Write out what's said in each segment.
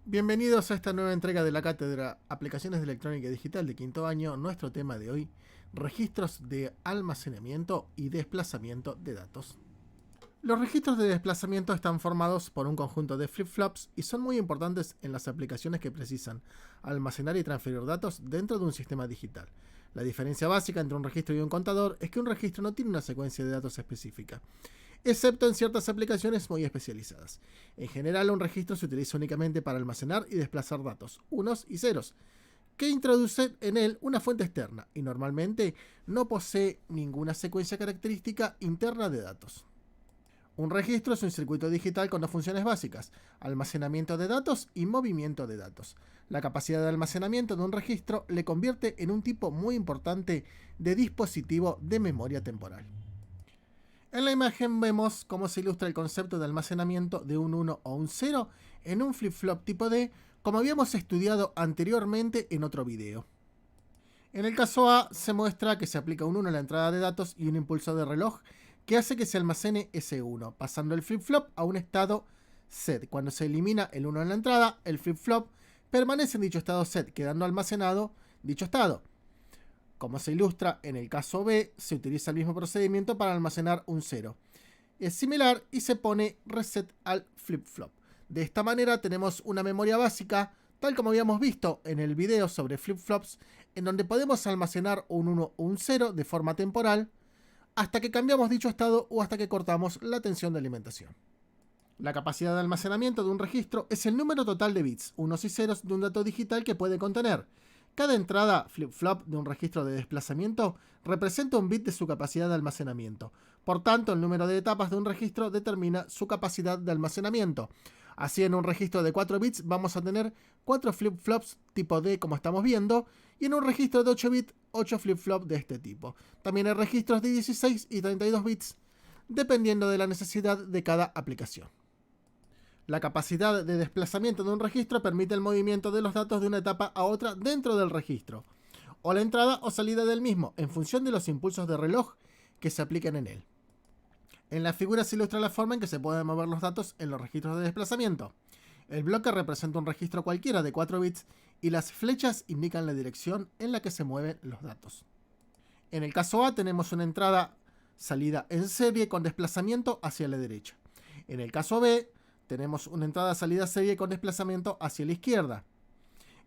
Bienvenidos a esta nueva entrega de la cátedra Aplicaciones de Electrónica y Digital de quinto año. Nuestro tema de hoy, registros de almacenamiento y desplazamiento de datos. Los registros de desplazamiento están formados por un conjunto de flip-flops y son muy importantes en las aplicaciones que precisan almacenar y transferir datos dentro de un sistema digital. La diferencia básica entre un registro y un contador es que un registro no tiene una secuencia de datos específica, excepto en ciertas aplicaciones muy especializadas. En general, un registro se utiliza únicamente para almacenar y desplazar datos, unos y ceros, que introducen en él una fuente externa y normalmente no posee ninguna secuencia característica interna de datos. Un registro es un circuito digital con dos funciones básicas: almacenamiento de datos y movimiento de datos. La capacidad de almacenamiento de un registro le convierte en un tipo muy importante de dispositivo de memoria temporal. En la imagen vemos cómo se ilustra el concepto de almacenamiento de un 1 o un 0 en un flip-flop tipo D, como habíamos estudiado anteriormente en otro video. En el caso A se muestra que se aplica un 1 a la entrada de datos y un impulso de reloj que hace que se almacene ese 1, pasando el flip-flop a un estado set. Cuando se elimina el 1 en la entrada, el flip-flop permanece en dicho estado set, quedando almacenado dicho estado. Como se ilustra en el caso B, se utiliza el mismo procedimiento para almacenar un 0. Es similar y se pone reset al flip-flop. De esta manera tenemos una memoria básica, tal como habíamos visto en el video sobre flip-flops, en donde podemos almacenar un 1 o un 0 de forma temporal, hasta que cambiamos dicho estado o hasta que cortamos la tensión de alimentación. La capacidad de almacenamiento de un registro es el número total de bits, unos y ceros, de un dato digital que puede contener. Cada entrada flip-flop de un registro de desplazamiento representa un bit de su capacidad de almacenamiento. Por tanto, el número de etapas de un registro determina su capacidad de almacenamiento. Así, en un registro de 4 bits vamos a tener 4 flip-flops tipo D, como estamos viendo, y en un registro de 8 bits, 8 flip-flops de este tipo. También hay registros de 16 y 32 bits, dependiendo de la necesidad de cada aplicación. La capacidad de desplazamiento de un registro permite el movimiento de los datos de una etapa a otra dentro del registro, o la entrada o salida del mismo, en función de los impulsos de reloj que se apliquen en él. En la figura se ilustra la forma en que se pueden mover los datos en los registros de desplazamiento. El bloque representa un registro cualquiera de 4 bits y las flechas indican la dirección en la que se mueven los datos. En el caso A tenemos una entrada-salida en serie con desplazamiento hacia la derecha. En el caso B tenemos una entrada-salida serie con desplazamiento hacia la izquierda.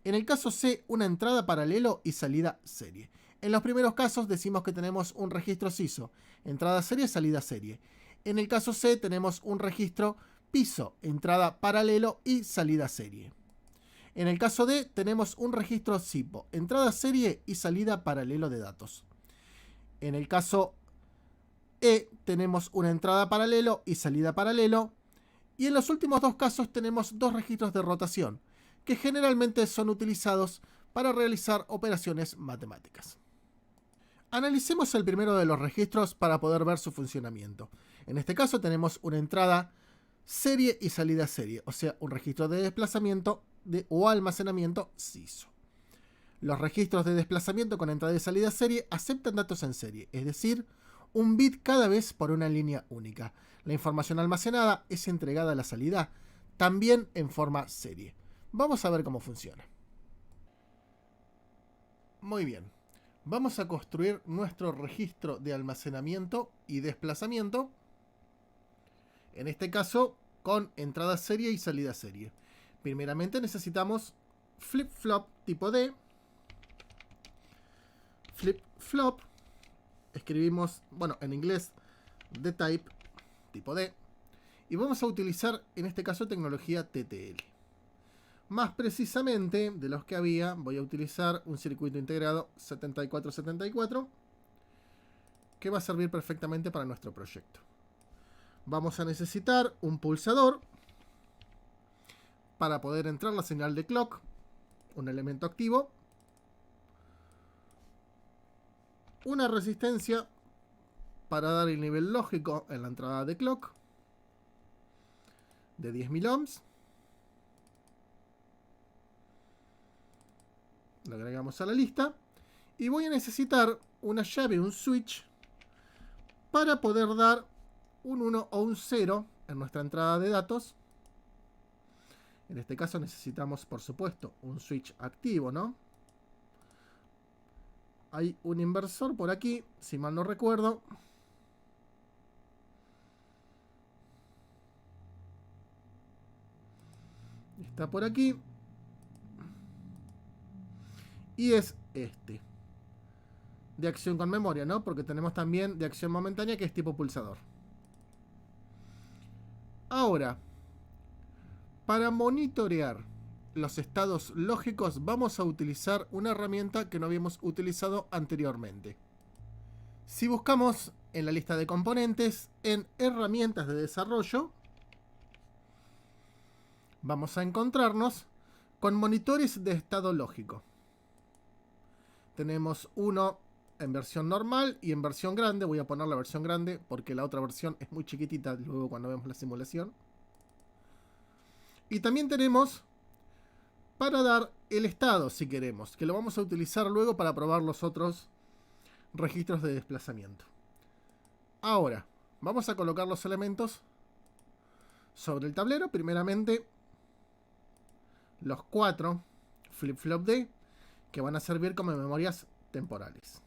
En el caso C, una entrada paralelo y salida serie. En los primeros casos decimos que tenemos un registro CISO, entrada serie, salida serie. En el caso C tenemos un registro piso, entrada paralelo y salida serie. En el caso D tenemos un registro SIPO, entrada serie y salida paralelo de datos. En el caso E tenemos una entrada paralelo y salida paralelo. Y en los últimos dos casos tenemos dos registros de rotación, que generalmente son utilizados para realizar operaciones matemáticas. Analicemos el primero de los registros para poder ver su funcionamiento. En este caso tenemos una entrada serie y salida serie, o sea, un registro de desplazamiento o almacenamiento CISO. Los registros de desplazamiento con entrada y salida serie aceptan datos en serie, es decir, un bit cada vez por una línea única. La información almacenada es entregada a la salida, también en forma serie. Vamos a ver cómo funciona. Muy bien. Vamos a construir nuestro registro de almacenamiento y desplazamiento. En este caso, con entrada serie y salida serie. Primeramente necesitamos flip-flop tipo D. Flip-flop. Escribimos, bueno, en inglés, de type, tipo D. Y vamos a utilizar, en este caso, tecnología TTL. Más precisamente, de los que había, voy a utilizar un circuito integrado 7474, que va a servir perfectamente para nuestro proyecto. Vamos a necesitar un pulsador para poder entrar la señal de clock, un elemento activo, una resistencia para dar el nivel lógico en la entrada de clock de 10.000 ohms. Lo agregamos a la lista. Y voy a necesitar una llave, un switch, para poder dar un 1 o un 0 en nuestra entrada de datos En este caso necesitamos, por supuesto, un switch activo, ¿no? Hay un inversor por aquí, si mal no recuerdo. Está por aquí. Y es este. De acción con memoria, ¿no? Porque tenemos también de acción momentánea, que es tipo pulsador. Ahora, para monitorear los estados lógicos vamos a utilizar una herramienta que no habíamos utilizado anteriormente. Si buscamos en la lista de componentes, en herramientas de desarrollo, vamos a encontrarnos con monitores de estado lógico. Tenemos uno en versión normal y en versión grande. Voy a poner la versión grande porque la otra versión es muy chiquitita luego cuando vemos la simulación. Y también tenemos para dar el estado, si queremos, que lo vamos a utilizar luego para probar los otros registros de desplazamiento. Ahora, vamos a colocar los elementos sobre el tablero. Primeramente, los 4 flip-flop D, que van a servir como memorias temporales.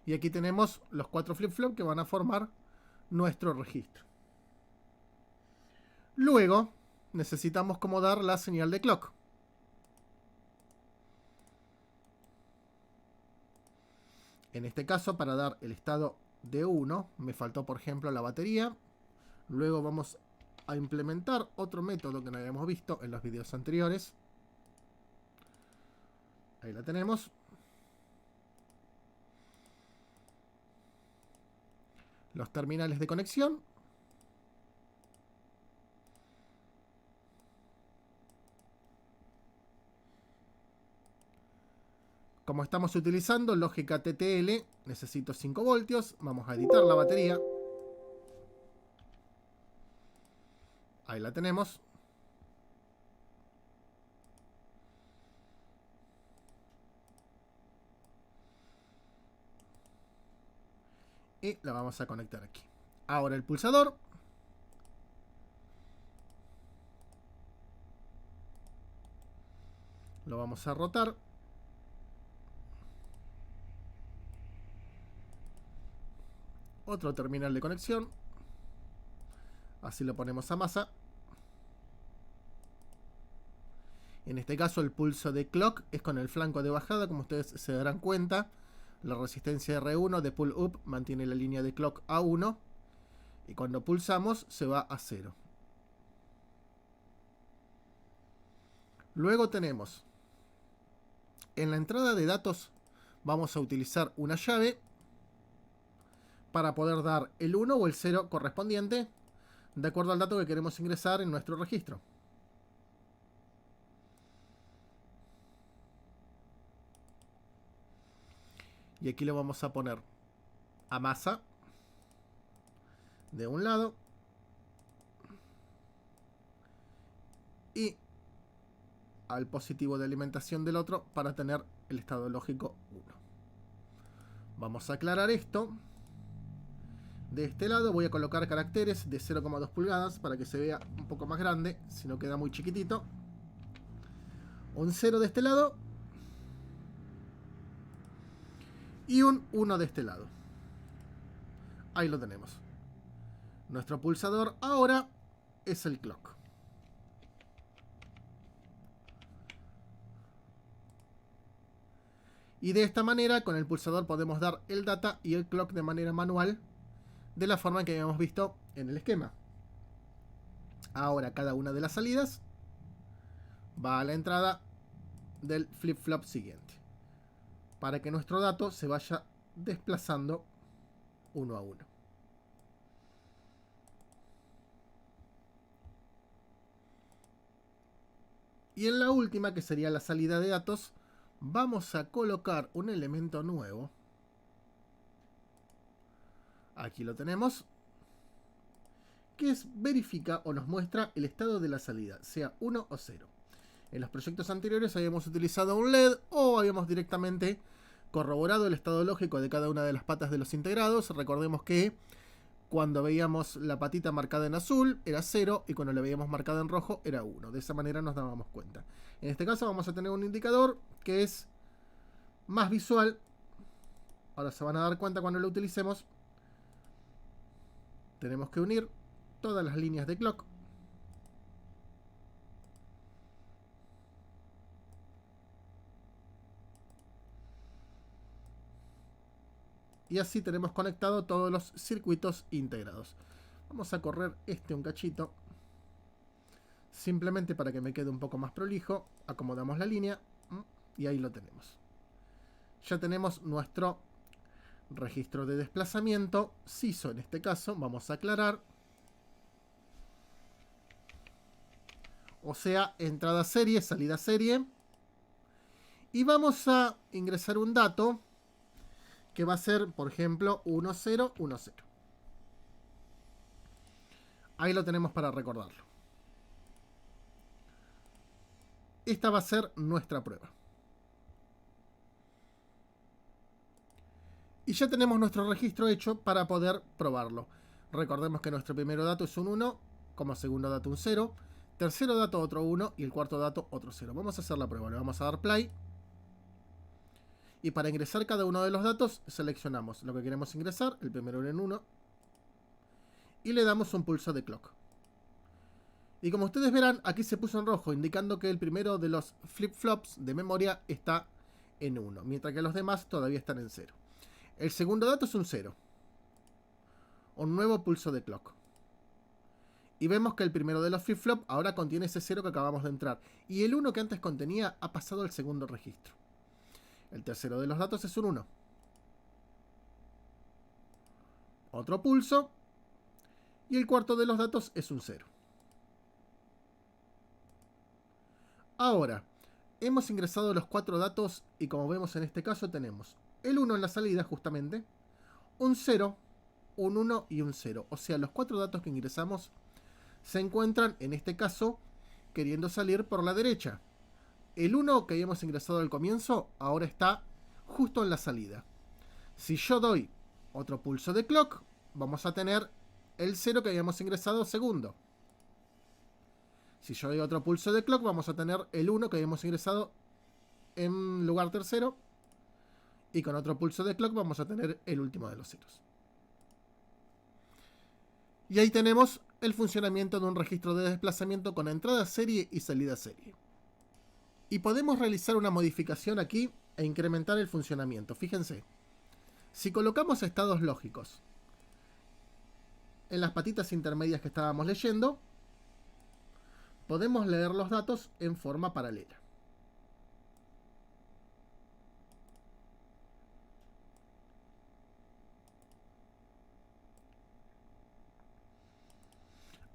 Y aquí tenemos los 4 flip-flop que van a formar nuestro registro. Luego, necesitamos como dar la señal de clock. En este caso, para dar el estado de 1, me faltó, por ejemplo, la batería. Luego vamos a implementar otro método que no habíamos visto en los videos anteriores. Ahí la tenemos. Los terminales de conexión. Como estamos utilizando lógica TTL, necesito 5 voltios. Vamos a editar la batería. Ahí la tenemos. Y la vamos a conectar aquí. Ahora el pulsador. Lo vamos a rotar. Otro terminal de conexión. Así lo ponemos a masa. En este caso el pulso de clock es con el flanco de bajada, como ustedes se darán cuenta. La resistencia R1 de pull up mantiene la línea de clock a 1. Y cuando pulsamos se va a 0. Luego tenemos, en la entrada de datos vamos a utilizar una llave para poder dar el 1 o el 0 correspondiente de acuerdo al dato que queremos ingresar en nuestro registro. Y aquí lo vamos a poner a masa de un lado y al positivo de alimentación del otro para tener el estado lógico 1. Vamos a aclarar esto. De este lado voy a colocar caracteres de 0,2 pulgadas para que se vea un poco más grande, si no queda muy chiquitito. Un 0 de este lado y un 1 de este lado. Ahí lo tenemos. Nuestro pulsador ahora es el clock. Y de esta manera, con el pulsador podemos dar el data y el clock de manera manual, de la forma que habíamos visto en el esquema. Ahora cada una de las salidas va a la entrada del flip-flop siguiente, para que nuestro dato se vaya desplazando uno a uno. Y en la última, que sería la salida de datos, vamos a colocar un elemento nuevo. Aquí lo tenemos, que es verifica o nos muestra el estado de la salida, sea 1 o 0. En los proyectos anteriores habíamos utilizado un LED o habíamos directamente corroborado el estado lógico de cada una de las patas de los integrados. Recordemos que Cuando veíamos la patita marcada en azul era 0 y cuando la veíamos marcada en rojo era 1. De esa manera nos dábamos cuenta. En este caso vamos a tener un indicador que es más visual. Ahora se van a dar cuenta cuando lo utilicemos. Tenemos que unir todas las líneas de clock. Y así tenemos conectado todos los circuitos integrados. Vamos a correr un cachito. Simplemente para que me quede un poco más prolijo. Acomodamos la línea. Y ahí lo tenemos. Ya tenemos nuestro registro de desplazamiento. SISO en este caso. Vamos a aclarar. O sea, entrada serie, salida serie. Y vamos a ingresar un dato que va a ser, por ejemplo, 1010. Ahí lo tenemos para recordarlo. Esta va a ser nuestra prueba. Y ya tenemos nuestro registro hecho para poder probarlo. Recordemos que nuestro primer dato es un 1, como segundo dato un 0, tercero dato otro 1 y el cuarto dato otro 0. Vamos a hacer la prueba. Le vamos a dar play. Y para ingresar cada uno de los datos, seleccionamos lo que queremos ingresar, el primero en 1, y le damos un pulso de clock. Y como ustedes verán, aquí se puso en rojo, indicando que el primero de los flip-flops de memoria está en 1, mientras que los demás todavía están en 0. El segundo dato es un 0. Un nuevo pulso de clock. Y vemos que el primero de los flip-flops ahora contiene ese 0 que acabamos de entrar. Y el 1 que antes contenía ha pasado al segundo registro. El tercero de los datos es un 1. Otro pulso. Y el cuarto de los datos es un 0. Ahora, hemos ingresado los 4 datos y como vemos en este caso tenemos el 1 en la salida justamente, un 0, un 1 y un 0. O sea, los 4 datos que ingresamos se encuentran en este caso queriendo salir por la derecha. El 1 que habíamos ingresado al comienzo ahora está justo en la salida. Si yo doy otro pulso de clock, vamos a tener el 0 que habíamos ingresado segundo. Si yo doy otro pulso de clock, vamos a tener el 1 que habíamos ingresado en lugar tercero. Y con otro pulso de clock vamos a tener el último de los ceros. Y ahí tenemos el funcionamiento de un registro de desplazamiento con entrada serie y salida serie. Y podemos realizar una modificación aquí e incrementar el funcionamiento. Fíjense, si colocamos estados lógicos en las patitas intermedias que estábamos leyendo, podemos leer los datos en forma paralela.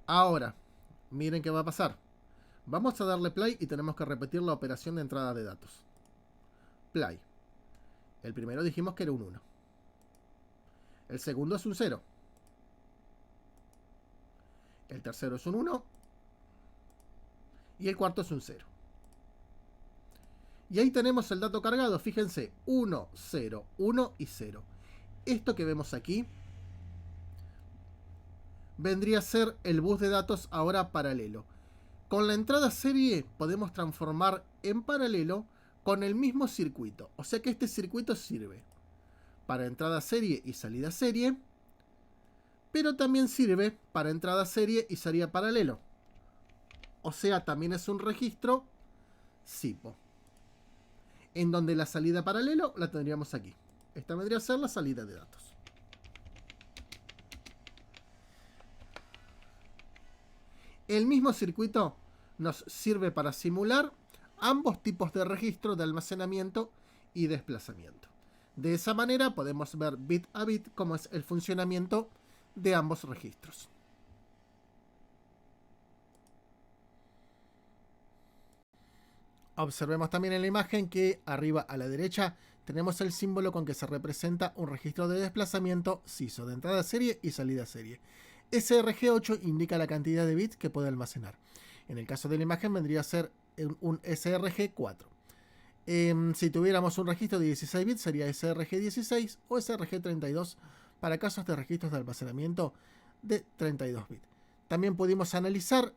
Ahora, miren qué va a pasar. Vamos a darle play y tenemos que repetir la operación de entrada de datos. Play. El primero dijimos que era un 1. El segundo es un 0. El tercero es un 1. Y el cuarto es un 0. Y ahí tenemos el dato cargado. Fíjense, 1, 0, 1 y 0. Esto que vemos aquí vendría a ser el bus de datos ahora paralelo. Con la entrada serie podemos transformar en paralelo con el mismo circuito. O sea que este circuito sirve para entrada serie y salida serie, pero también sirve para entrada serie y salida paralelo. O sea, también es un registro SIPO, en donde la salida paralelo la tendríamos aquí. Esta vendría a ser la salida de datos. El mismo circuito nos sirve para simular ambos tipos de registro de almacenamiento y desplazamiento. De esa manera podemos ver bit a bit cómo es el funcionamiento de ambos registros. Observemos también en la imagen que arriba a la derecha tenemos el símbolo con que se representa un registro de desplazamiento SISO de entrada serie y salida serie. SRG8 indica la cantidad de bits que puede almacenar. En el caso de la imagen vendría a ser un SRG4. Si tuviéramos un registro de 16 bits sería SRG16 o SRG32 para casos de registros de almacenamiento de 32 bits. También pudimos analizar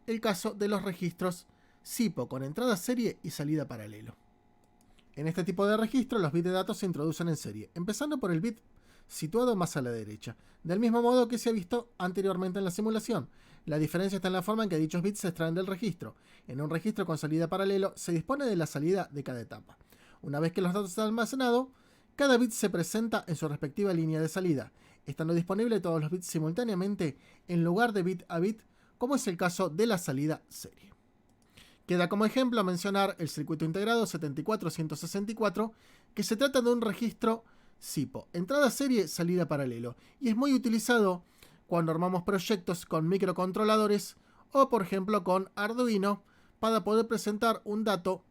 el caso de los registros SIPO con entrada serie y salida paralelo. En este tipo de registro, los bits de datos se introducen en serie, empezando por el bit situado más a la derecha, del mismo modo que se ha visto anteriormente en la simulación. La diferencia está en la forma en que dichos bits se extraen del registro. En un registro con salida paralelo, se dispone de la salida de cada etapa. Una vez que los datos están almacenados, cada bit se presenta en su respectiva línea de salida, estando disponibles todos los bits simultáneamente en lugar de bit a bit, como es el caso de la salida serie. Queda como ejemplo mencionar el circuito integrado 74164, que se trata de un registro SIPO, entrada serie, salida paralelo, y es muy utilizado cuando armamos proyectos con microcontroladores o por ejemplo con Arduino para poder presentar un dato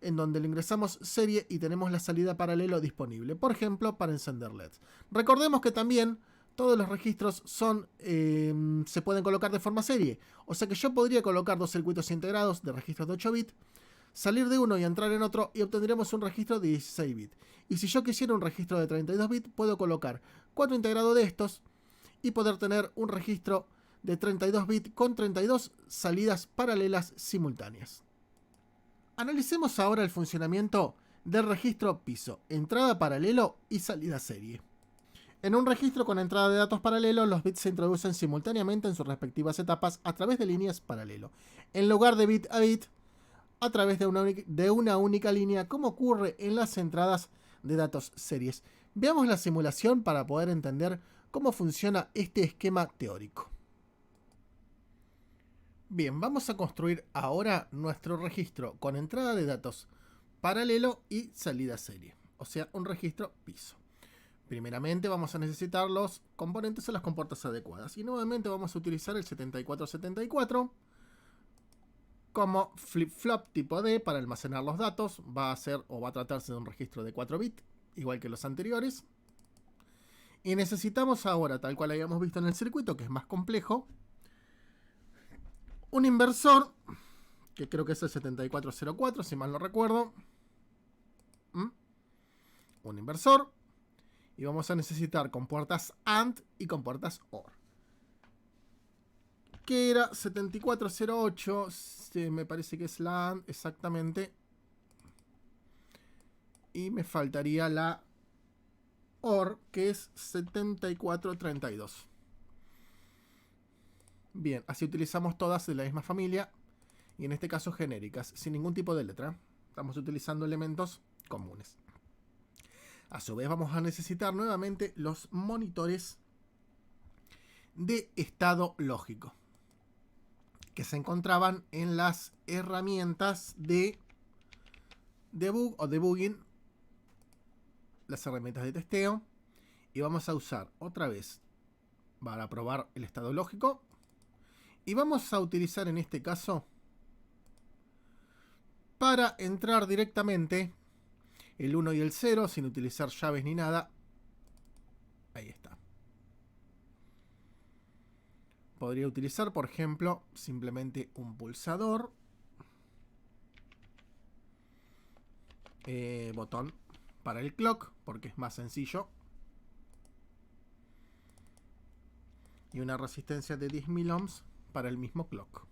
en donde le ingresamos serie y tenemos la salida paralelo disponible, por ejemplo para encender LEDs. Recordemos que también todos los registros se pueden colocar de forma serie, o sea que yo podría colocar dos circuitos integrados de registros de 8 bits, salir de uno y entrar en otro y obtendremos un registro de 16 bits. Y si yo quisiera un registro de 32 bits, puedo colocar 4 integrados de estos y poder tener un registro de 32 bits con 32 salidas paralelas simultáneas. Analicemos ahora el funcionamiento del registro piso, entrada paralelo y salida serie. En un registro con entrada de datos paralelo, los bits se introducen simultáneamente en sus respectivas etapas a través de líneas paralelo, en lugar de bit a bit, a través de una única línea, como ocurre en las entradas de datos series. Veamos la simulación para poder entender cómo funciona este esquema teórico. Bien, vamos a construir ahora nuestro registro con entrada de datos paralelo y salida serie, o sea, un registro piso. Primeramente vamos a necesitar los componentes o las compuertas adecuadas. Y nuevamente vamos a utilizar el 7474 como flip-flop tipo D para almacenar los datos. Va a tratarse de un registro de 4 bits, igual que los anteriores. Y necesitamos ahora, tal cual habíamos visto en el circuito, que es más complejo, un inversor, que creo que es el 7404, si mal no recuerdo. Un inversor. Y vamos a necesitar compuertas AND y compuertas OR. Que era 7408, me parece que es la AND exactamente. Y me faltaría la OR, que es 7432. Bien, así utilizamos todas de la misma familia. Y en este caso genéricas, sin ningún tipo de letra. Estamos utilizando elementos comunes. A su vez vamos a necesitar nuevamente los monitores de estado lógico, que se encontraban en las herramientas de debug o debugging, las herramientas de testeo. Y vamos a usar otra vez para probar el estado lógico. Y vamos a utilizar en este caso para entrar directamente el 1 y el 0 sin utilizar llaves ni nada. Ahí está. Podría utilizar, por ejemplo, simplemente un pulsador. Botón para el clock, porque es más sencillo. Y una resistencia de 10.000 ohms para el mismo clock.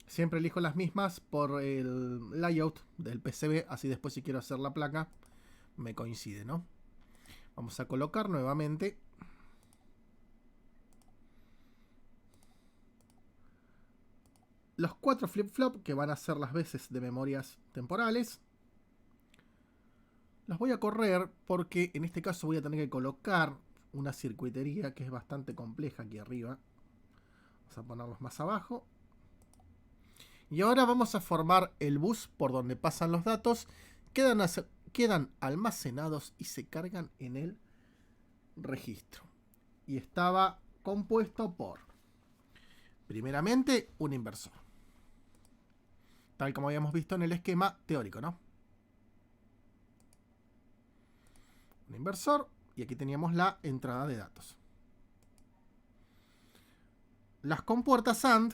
Siempre elijo las mismas por el layout del PCB, así después si quiero hacer la placa me coincide, ¿no? Vamos a colocar nuevamente los 4 flip-flop que van a ser las veces de memorias temporales. Los voy a correr porque en este caso voy a tener que colocar una circuitería que es bastante compleja aquí arriba. Vamos a ponerlos más abajo. Y ahora vamos a formar el bus por donde pasan los datos. Quedan almacenados y se cargan en el registro. Y estaba compuesto por, primeramente, un inversor. Tal como habíamos visto en el esquema teórico, ¿no? Un inversor. Y aquí teníamos la entrada de datos. Las compuertas AND.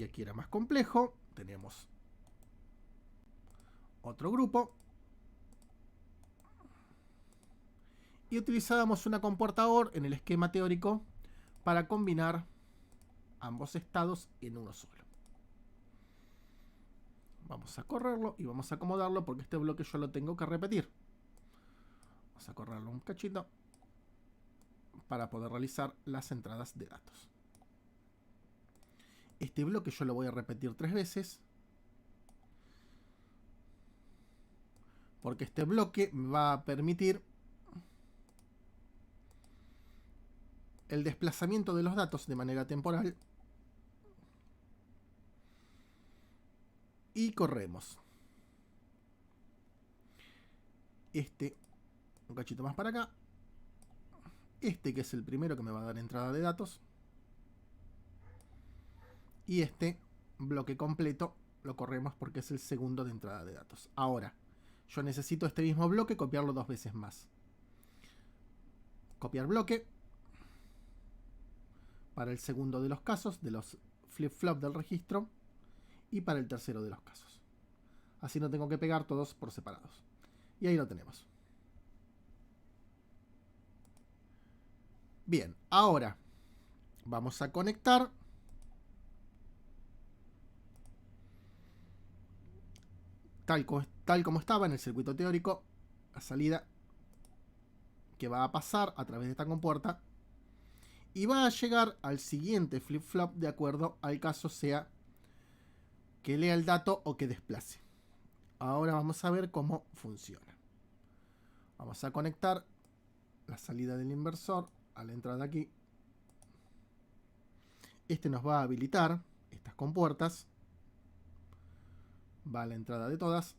Y aquí era más complejo. Tenemos otro grupo. Y utilizábamos una compuerta OR en el esquema teórico para combinar ambos estados en uno solo. Vamos a correrlo y vamos a acomodarlo porque este bloque yo lo tengo que repetir. Vamos a correrlo un cachito para poder realizar las entradas de datos. Este bloque yo lo voy a repetir 3 veces. Porque este bloque me va a permitir el desplazamiento de los datos de manera temporal. Y corremos. Este, un cachito más para acá. Este que es el primero que me va a dar entrada de datos. Y este bloque completo lo corremos porque es el segundo de entrada de datos. Ahora, yo necesito este mismo bloque copiarlo 2 veces más. Copiar bloque. Para el segundo de los casos, de los flip-flop del registro. Y para el tercero de los casos. Así no tengo que pegar todos por separados. Y ahí lo tenemos. Bien, ahora vamos a conectar tal como estaba en el circuito teórico, la salida que va a pasar a través de esta compuerta y va a llegar al siguiente flip-flop de acuerdo al caso sea que lea el dato o que desplace. Ahora vamos a ver cómo funciona. Vamos a conectar la salida del inversor a la entrada aquí. Este nos va a habilitar estas compuertas. Va a la entrada de todas.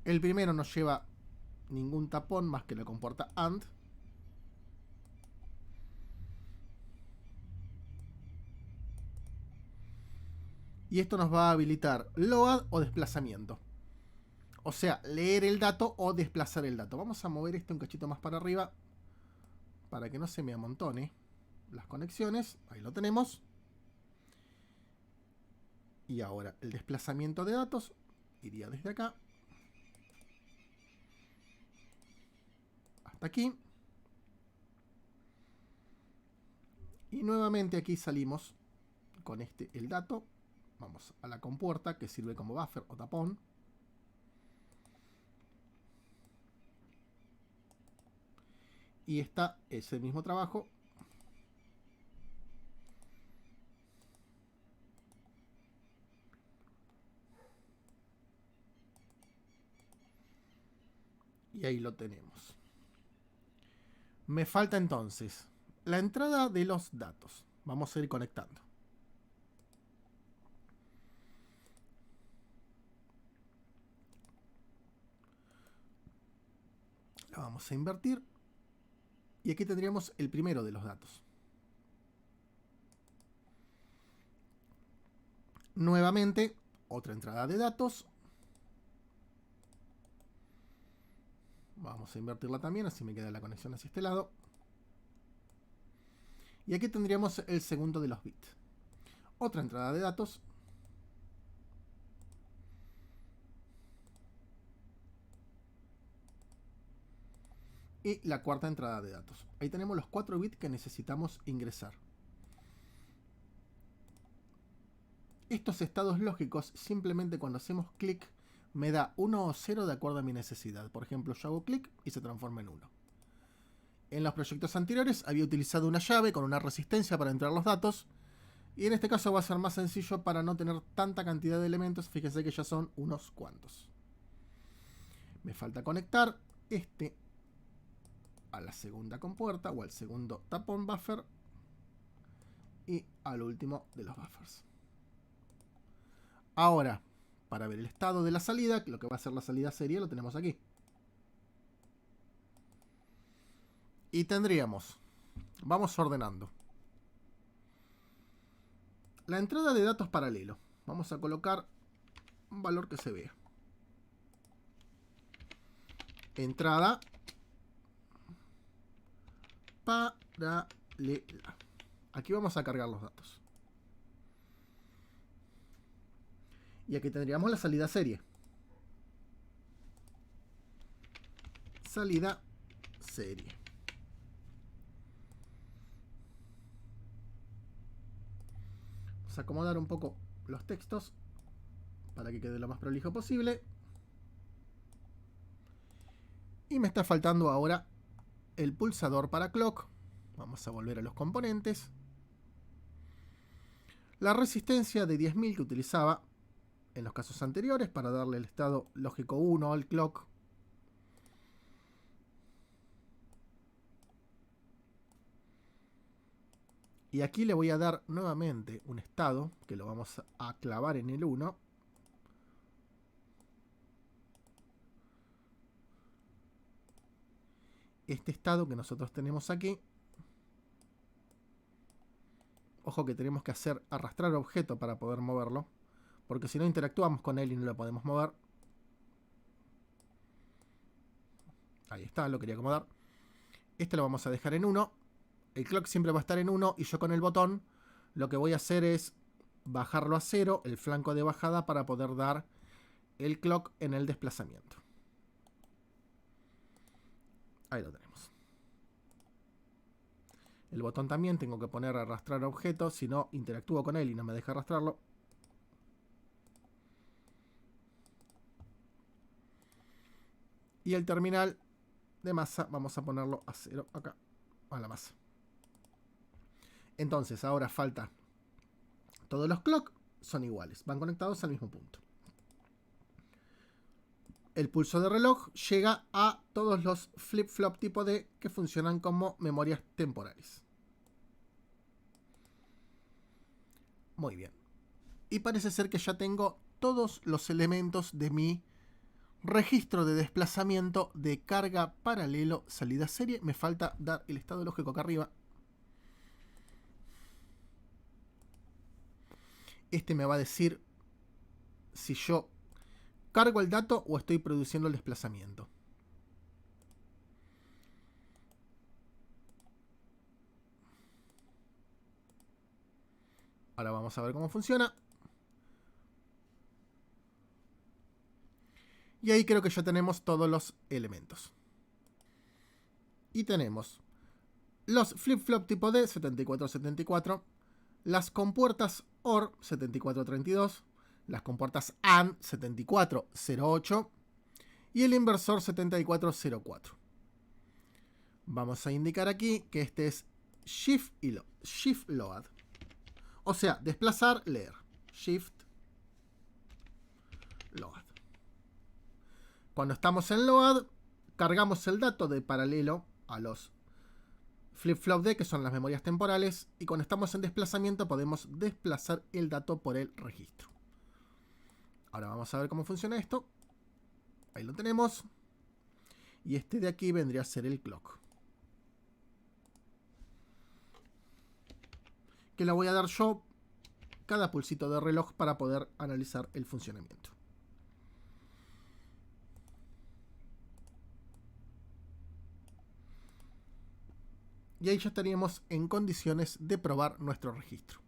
El primero no lleva ningún tapón más que la compuerta AND. Y esto nos va a habilitar load o desplazamiento. O sea, leer el dato o desplazar el dato. Vamos a mover este un cachito más para arriba para que no se me amontone las conexiones. Ahí lo tenemos. Y ahora el desplazamiento de datos iría desde acá hasta aquí. Y nuevamente aquí salimos con el dato. Vamos a la compuerta que sirve como buffer o tapón. Y está ese mismo trabajo. Y ahí lo tenemos. Me falta entonces la entrada de los datos. Vamos a ir conectando. La vamos a invertir. Y aquí tendríamos el primero de los datos. Nuevamente, otra entrada de datos. Vamos a invertirla también, así me queda la conexión hacia este lado. Y aquí tendríamos el segundo de los bits. Otra entrada de datos. Y la cuarta entrada de datos. Ahí tenemos los 4 bits que necesitamos ingresar. Estos estados lógicos, simplemente cuando hacemos clic, me da 1 o 0 de acuerdo a mi necesidad. Por ejemplo, yo hago clic y se transforma en 1. En los proyectos anteriores había utilizado una llave con una resistencia para entrar los datos. Y en este caso va a ser más sencillo para no tener tanta cantidad de elementos. Fíjense que ya son unos cuantos. Me falta conectar este a la segunda compuerta o al segundo tapón buffer y al último de los buffers. Ahora, para ver el estado de la salida, lo que va a ser la salida serie lo tenemos aquí. Y tendríamos, vamos ordenando, la entrada de datos paralelo. Vamos a colocar un valor que se vea. Entrada paralela. Aquí vamos a cargar los datos. Y aquí tendríamos la salida serie. Salida serie. Vamos a acomodar un poco los textos para que quede lo más prolijo posible. Y me está faltando ahora el pulsador para clock. Vamos a volver a los componentes. La resistencia de 10.000 que utilizaba en los casos anteriores para darle el estado lógico 1 al clock. Y aquí le voy a dar nuevamente un estado que lo vamos a clavar en el 1. Este estado que nosotros tenemos aquí. Ojo que tenemos que hacer arrastrar objeto para poder moverlo, porque si no interactuamos con él y no lo podemos mover. Ahí está, lo quería acomodar. Este lo vamos a dejar en 1. El clock siempre va a estar en 1 y yo con el botón lo que voy a hacer es bajarlo a 0, el flanco de bajada, para poder dar el clock en el desplazamiento. Ahí lo tenemos. El botón también tengo que poner a arrastrar objeto, si no interactúo con él y no me deja arrastrarlo. Y el terminal de masa vamos a ponerlo a 0 acá, a la masa. Entonces ahora falta, todos los clock son iguales, van conectados al mismo punto. El pulso de reloj llega a todos los flip-flop tipo D que funcionan como memorias temporales. Muy bien. Y parece ser que ya tengo todos los elementos de mi registro de desplazamiento de carga paralelo salida serie. Me falta dar el estado lógico acá arriba. Este me va a decir si yo cargo el dato o estoy produciendo el desplazamiento. Ahora vamos a ver cómo funciona. Y ahí creo que ya tenemos todos los elementos. Y tenemos los flip-flop tipo D 7474, las compuertas OR 7432, las compuertas AND 7408 y el inversor 7404. Vamos a indicar aquí que este es Shift Load. O sea, desplazar, leer. Shift Load. Cuando estamos en Load, cargamos el dato de paralelo a los flip-flop D, que son las memorias temporales, y cuando estamos en desplazamiento podemos desplazar el dato por el registro. Ahora vamos a ver cómo funciona esto. Ahí lo tenemos. Y este de aquí vendría a ser el clock, que le voy a dar yo cada pulsito de reloj para poder analizar el funcionamiento. Y ahí ya estaríamos en condiciones de probar nuestro registro.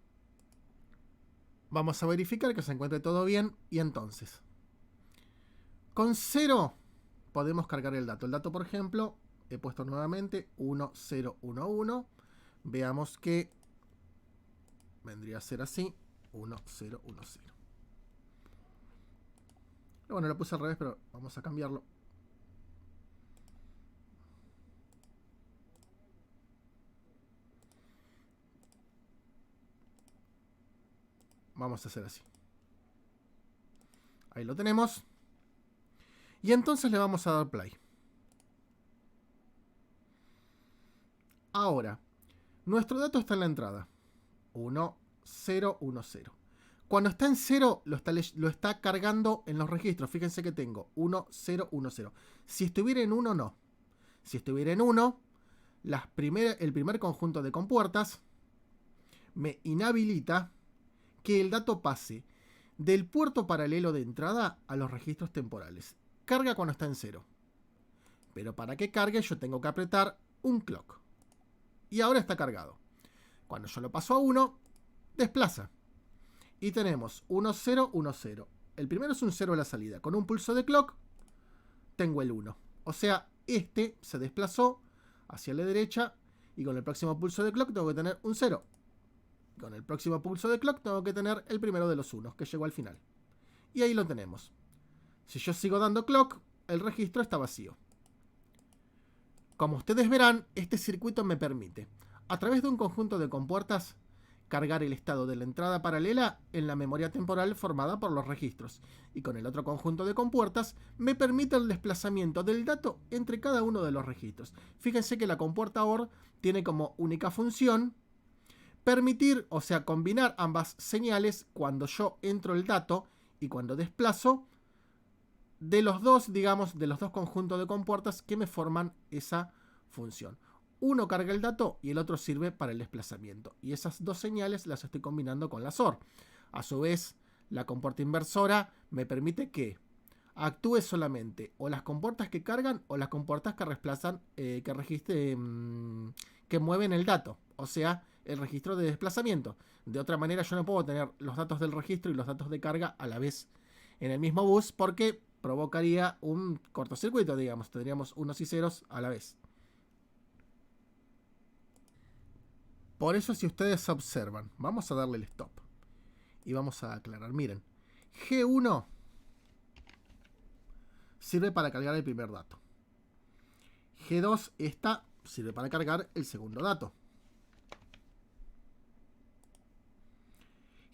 Vamos a verificar que se encuentre todo bien y entonces, con 0 podemos cargar el dato. El dato, por ejemplo, he puesto nuevamente 1011. Veamos que vendría a ser así, 1010. Bueno, lo puse al revés, pero vamos a cambiarlo. Vamos a hacer así. Ahí lo tenemos. Y entonces le vamos a dar play. Ahora, nuestro dato está en la entrada. 1010. Cuando está en 0, lo está cargando en los registros. Fíjense que tengo 1010. Si estuviera en 1, no. Si estuviera en 1, el primer conjunto de compuertas me inhabilita que el dato pase del puerto paralelo de entrada a los registros temporales. Carga cuando está en 0. Pero para que cargue yo tengo que apretar un clock. y ahora está cargado. Cuando yo lo paso a 1, desplaza. Y tenemos 1, 0, 1, 0. El primero es un 0 a la salida. Con un pulso de clock, tengo el 1. O sea, este se desplazó hacia la derecha y con el próximo pulso de clock tengo que tener un 0. Con el próximo pulso de clock tengo que tener el primero de los 1, que llegó al final. Y ahí lo tenemos. Si yo sigo dando clock, el registro está vacío. Como ustedes verán, este circuito me permite, a través de un conjunto de compuertas, cargar el estado de la entrada paralela en la memoria temporal formada por los registros. Y con el otro conjunto de compuertas, me permite el desplazamiento del dato entre cada uno de los registros. Fíjense que la compuerta OR tiene como única función permitir, o sea, combinar ambas señales cuando yo entro el dato y cuando desplazo de los dos, digamos, de los dos conjuntos de compuertas que me forman esa función. Uno carga el dato y el otro sirve para el desplazamiento. Y esas dos señales las estoy combinando con la OR. A su vez, la compuerta inversora me permite que actúe solamente o las compuertas que cargan o las compuertas que desplazan, que mueven el dato. O sea, el registro de desplazamiento. De otra manera, yo no puedo tener los datos del registro y los datos de carga a la vez en el mismo bus porque provocaría un cortocircuito, digamos. Tendríamos unos y ceros a la vez. Por eso, si ustedes observan, vamos a darle el stop y vamos a aclarar. Miren, G1 sirve para cargar el primer dato. G2 esta sirve para cargar el segundo dato.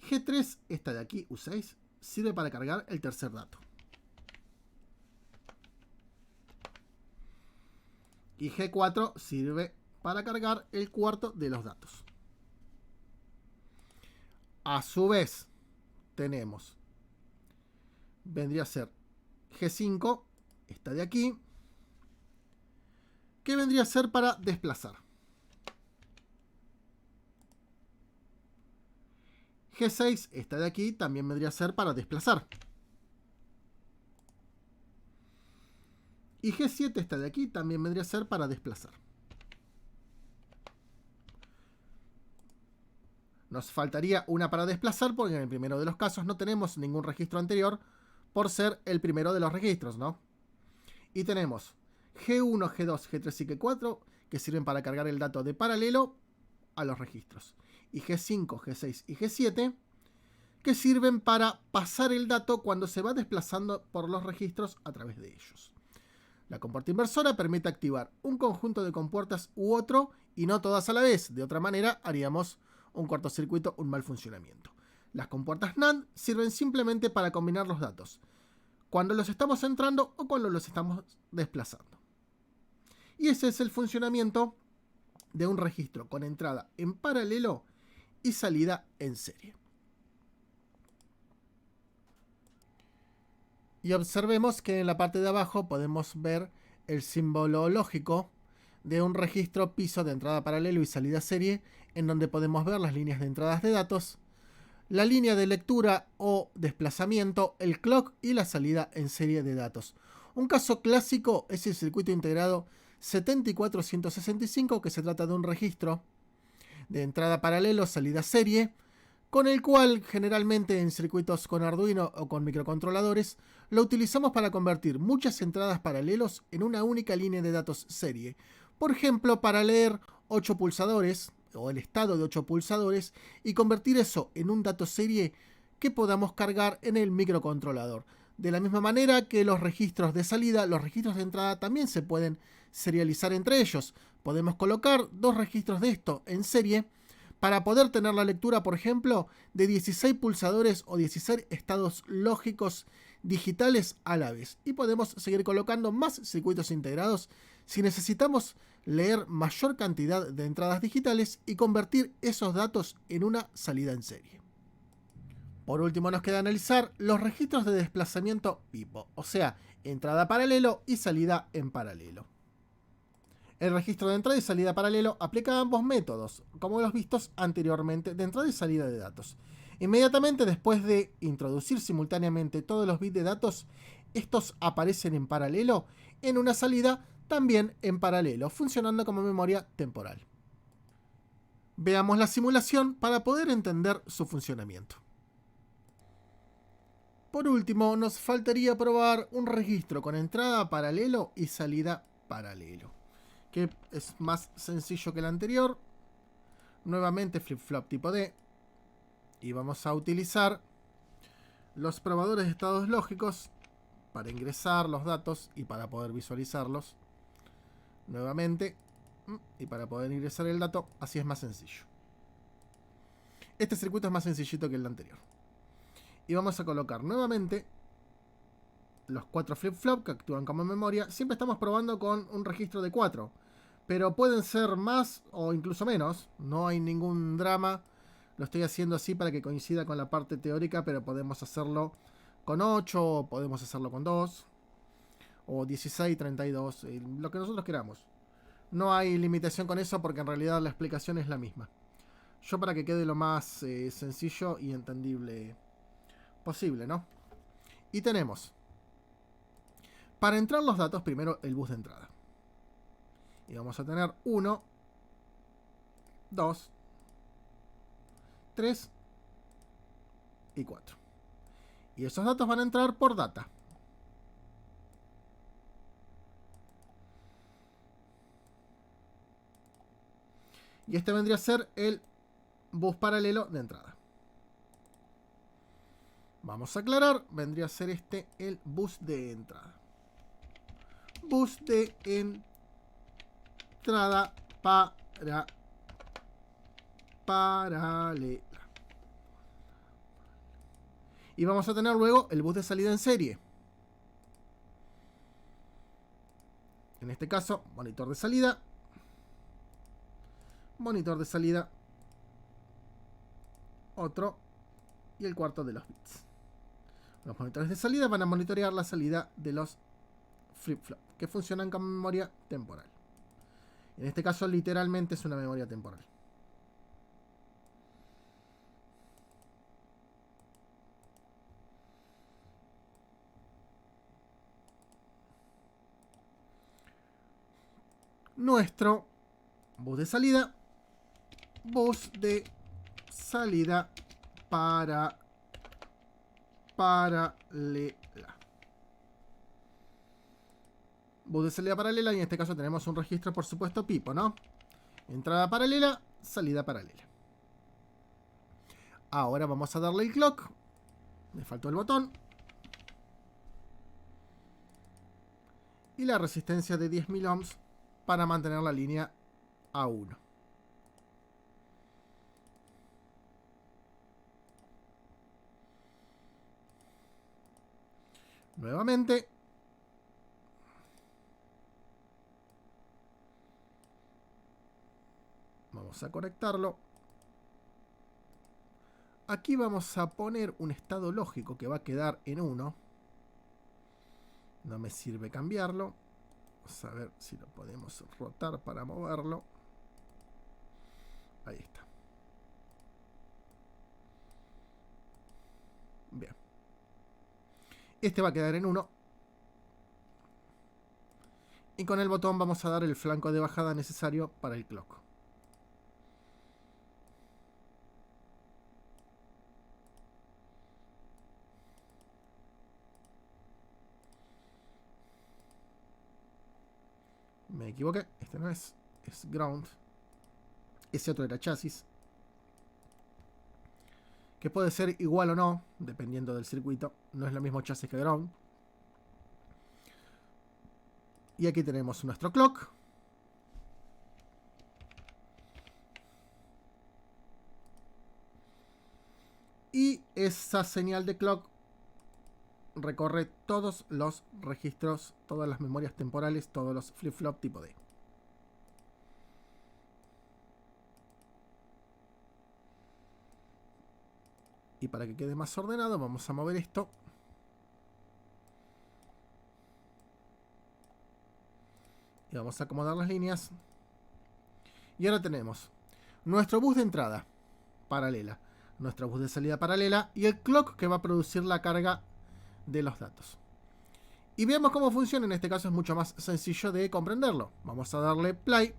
G3, esta de aquí, U6, sirve para cargar el tercer dato. Y G4 sirve para cargar el cuarto de los datos. A su vez, tenemos, vendría a ser G5, esta de aquí, que vendría a ser para desplazar. G6, esta de aquí, también vendría a ser para desplazar. Y G7, esta de aquí, también vendría a ser para desplazar. Nos faltaría una para desplazar porque en el primero de los casos no tenemos ningún registro anterior por ser el primero de los registros, ¿no? Y tenemos G1, G2, G3 y G4 que sirven para cargar el dato de paralelo a los registros. Y G5, G6 y G7 que sirven para pasar el dato cuando se va desplazando por los registros a través de ellos. La compuerta inversora permite activar un conjunto de compuertas u otro y no todas a la vez. De otra manera haríamos un cortocircuito, un mal funcionamiento. Las compuertas NAND sirven simplemente para combinar los datos, cuando los estamos entrando o cuando los estamos desplazando. Y ese es el funcionamiento de un registro con entrada en paralelo y salida en serie. Y observemos que en la parte de abajo podemos ver el símbolo lógico de un registro piso de entrada paralelo y salida serie, en donde podemos ver las líneas de entradas de datos, la línea de lectura o desplazamiento, el clock y la salida en serie de datos. Un caso clásico es el circuito integrado 74165, que se trata de un registro de entrada paralelo, salida serie, con el cual generalmente en circuitos con Arduino o con microcontroladores lo utilizamos para convertir muchas entradas paralelos en una única línea de datos serie. Por ejemplo, para leer 8 pulsadores o el estado de 8 pulsadores y convertir eso en un dato serie que podamos cargar en el microcontrolador. De la misma manera que los registros de salida, los registros de entrada también se pueden serializar entre ellos. Podemos colocar dos registros de esto en serie para poder tener la lectura, por ejemplo, de 16 pulsadores o 16 estados lógicos digitales a la vez. Y podemos seguir colocando más circuitos integrados si necesitamos leer mayor cantidad de entradas digitales y convertir esos datos en una salida en serie. Por último nos queda analizar los registros de desplazamiento PIPO, o sea, entrada paralelo y salida en paralelo. El registro de entrada y salida paralelo aplica ambos métodos, como los vistos anteriormente de entrada y salida de datos. Inmediatamente después de introducir simultáneamente todos los bits de datos, estos aparecen en paralelo en una salida también en paralelo, funcionando como memoria temporal. Veamos la simulación para poder entender su funcionamiento. Por último, nos faltaría probar un registro con entrada paralelo y salida paralelo, que es más sencillo que el anterior. Nuevamente flip-flop tipo D. Y vamos a utilizar los probadores de estados lógicos para ingresar los datos y para poder visualizarlos. Nuevamente. Y para poder ingresar el dato, así es más sencillo. Este circuito es más sencillito que el anterior. Y vamos a colocar nuevamente los 4 flip-flop que actúan como memoria. Siempre estamos probando con un registro de 4. Pero pueden ser más o incluso menos. No hay ningún drama. Lo estoy haciendo así para que coincida con la parte teórica, pero podemos hacerlo con 8, o podemos hacerlo con 2, o 16, 32, lo que nosotros queramos. No hay limitación con eso porque en realidad la explicación es la misma. Yo para que quede lo más sencillo y entendible posible, ¿no? Y tenemos, para entrar los datos, primero el bus de entrada. Y vamos a tener 1, 2, 3 y 4. Y esos datos van a entrar por data. Y este vendría a ser el bus paralelo de entrada. Vamos a aclarar, vendría a ser este el bus de entrada. Bus de entrada paralela. Y vamos a tener luego el bus de salida en serie. En este caso, monitor de salida. Monitor de salida. Otro. Y el cuarto de los bits. Los monitores de salida van a monitorear la salida de los flip-flop, que funcionan como memoria temporal. En este caso, literalmente es una memoria temporal. Nuestro bus de salida. Bus de salida paralela. Bus de salida paralela, y en este caso tenemos un registro, por supuesto, pipo, ¿no? Entrada paralela, salida paralela. Ahora vamos a darle el clock. Me faltó el botón. Y la resistencia de 10.000 ohms para mantener la línea a 1. Nuevamente. Vamos a conectarlo. Aquí vamos a poner un estado lógico que va a quedar en 1. No me sirve cambiarlo. Vamos a ver si lo podemos rotar para moverlo. Ahí está. Bien. Este va a quedar en 1. Y con el botón vamos a dar el flanco de bajada necesario para el clock. Me equivoqué. Este no es. Es ground. Ese otro era chasis. Que puede ser igual o no, dependiendo del circuito. No es lo mismo chasis que ground. Y aquí tenemos nuestro clock. Y esa señal de clock recorre todos los registros, todas las memorias temporales, todos los flip-flop tipo D. Y para que quede más ordenado, vamos a mover esto. Y vamos a acomodar las líneas. Y ahora tenemos nuestro bus de entrada paralela, nuestro bus de salida paralela y el clock que va a producir la carga de los datos. Y veamos cómo funciona. En este caso es mucho más sencillo de comprenderlo. Vamos a darle play.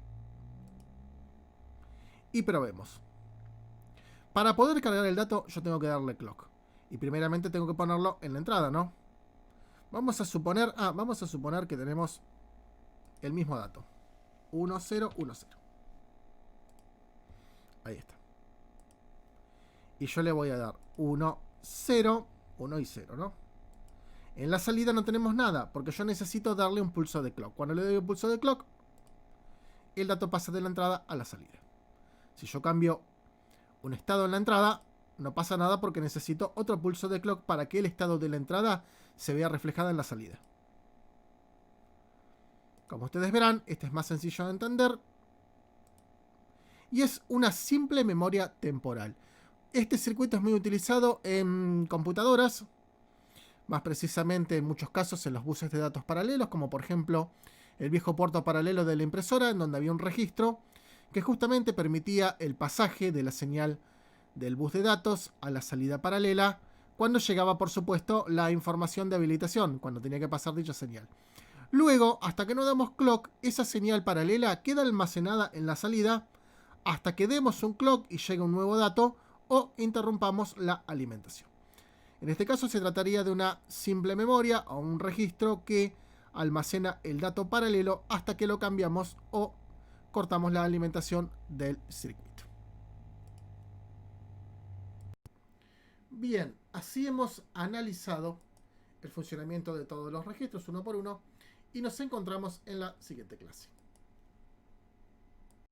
y probemos. Para poder cargar el dato yo tengo que darle clock. Y primeramente tengo que ponerlo en la entrada, ¿no? Vamos a suponer que tenemos el mismo dato. 1, 0, 1, 0. Ahí está. Y yo le voy a dar 1, 0, 1 y 0, ¿no? En la salida no tenemos nada, porque yo necesito darle un pulso de clock. Cuando le doy un pulso de clock, el dato pasa de la entrada a la salida. Si yo cambio un estado en la entrada, no pasa nada porque necesito otro pulso de clock para que el estado de la entrada se vea reflejado en la salida. Como ustedes verán, este es más sencillo de entender. Y es una simple memoria temporal. Este circuito es muy utilizado en computadoras, más precisamente en muchos casos en los buses de datos paralelos, como por ejemplo el viejo puerto paralelo de la impresora, en donde había un registro que justamente permitía el pasaje de la señal del bus de datos a la salida paralela, cuando llegaba, por supuesto, la información de habilitación, cuando tenía que pasar dicha señal. Luego, hasta que no damos clock, esa señal paralela queda almacenada en la salida hasta que demos un clock y llegue un nuevo dato o interrumpamos la alimentación. En este caso se trataría de una simple memoria o un registro que almacena el dato paralelo hasta que lo cambiamos o cortamos la alimentación del circuito. Bien, así hemos analizado el funcionamiento de todos los registros uno por uno y nos encontramos en la siguiente clase.